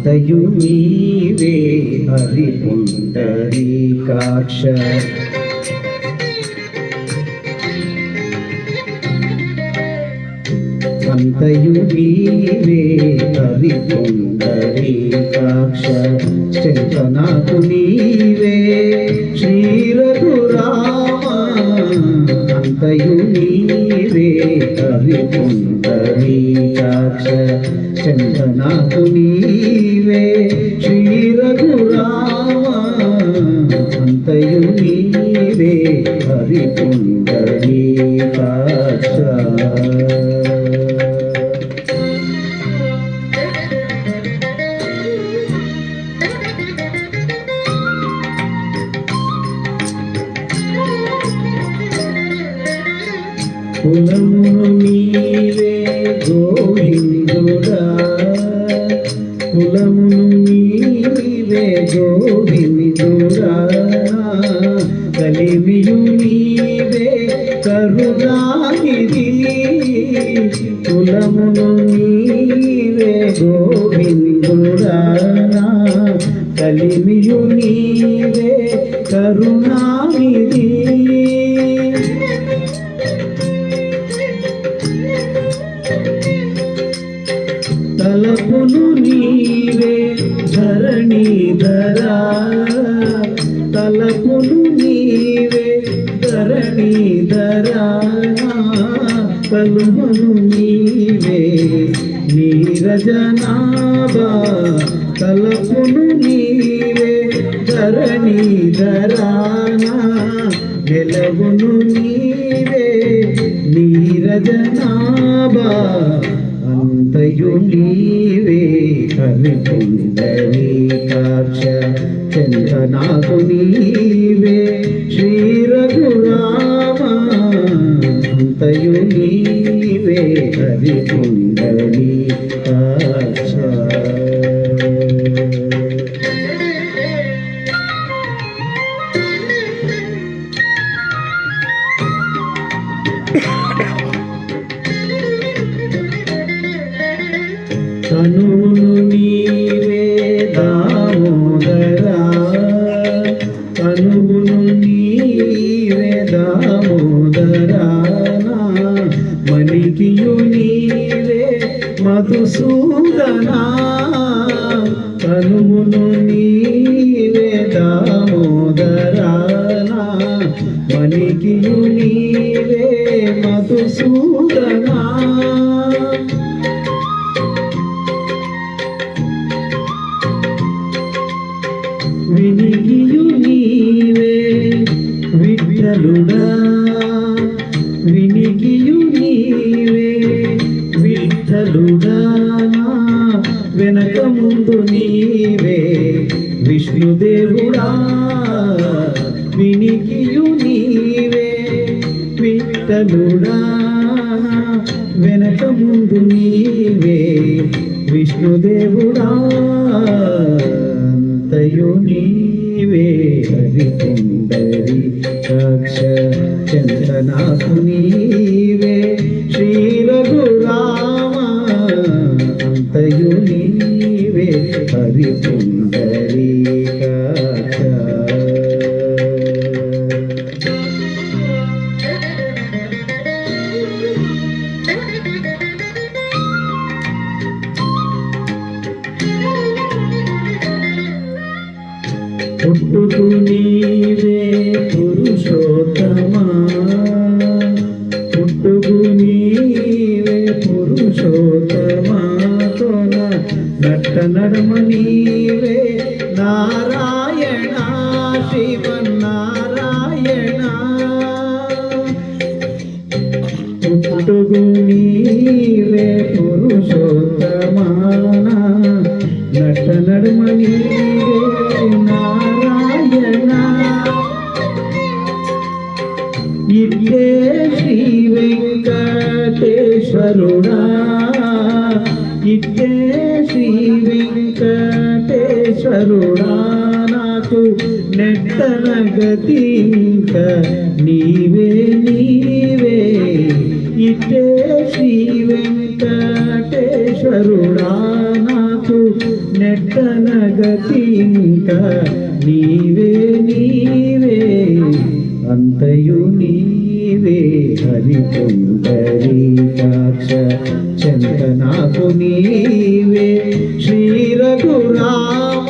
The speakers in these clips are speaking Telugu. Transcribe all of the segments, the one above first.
అంతయు నీవే హరి పుండరీకాక్ష అంతయు నీవే హరి పుండరీకాక్ష చింతనాకు నీవే శ్రీ రఘురామ అంతయు నీవే హరి పుండరీకాక్ష చింతనాకు నీవే శ్రీ రఘురామ అంతయు నీవే హరి పుండరీకాక్ష కులమును నీవే గోవిందుడా కులమును నీవే గోవిందుడా కలిమియు నీవే కరుణానిధి కులమును నీవే గోవిందుడా కలిమియు నీవే కరుణానిధి తలపును నీవే ధరణీధరా తలపును నీవే ధరణీధరా కలుమును నీవే నీరజనాభా తలపును నీవే ధరణీధరా వెలగును నీవే నీరజనాభా అంతయు నీవే హరి పుండరీకాక్ష చందనాకు నీవే శ్రీ రఘురామ అంతయు నీవే హరి పుండరీకాక్ష తనువును నీవే దామోదరా తనువును నీవే దామోదరా మణికియు నీవే మధుసూదనా తనువును నీవే దామోదరా మణికియు నీవే మధుసూదనా వినిగియు నీవే విఠలుడా వినిగియు నీవే విఠలుడా వెనక ముందు నీవే విష్ణుదేవుడా వినిగియు నీవే విఠలుడా వెనక ముందు నీవే విష్ణుదేవుడా అంతయు నీవే హరి పుండరీకాక్ష చందనాకు నీవే శ్రీ రఘురామ అంతయు నీవే హరి పుండరీకాక్ష పుట్టుకు నీవే పురుషోత్తమా పుట్టుకు నీవే పురుషోత్తమా తోన నట్ట నడమ నీవే నారాయణ శివనారాయణ పుట్టుకు నీవే పురుషోత్తమా నట్ట నడమ నీవే ఇట్టే శ్రీ వెంకటేశ్వరుడా ఇట్టే శ్రీ వెంకటేశ్వరుడా నాకు నెట్టన గతి ఇంక నీవే నీవే ఇట్టే శ్రీ వెంకటేశ్వరుడా నాకు నెట్టనగతి ఇంకా నీవే నీవే అంతయు నీవే హరిపుండరీకాక్ష చెంత నాకు నీవే శ్రీ రఘురామ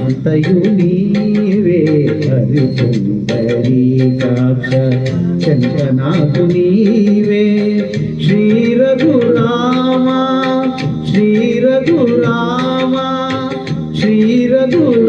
అంతయు నీవే హరిపుండరీకాక్ష చెంత నాకు నీవే శ్రీ రఘురామ శ్రీ రఘురామ శ్రీ రఘురామ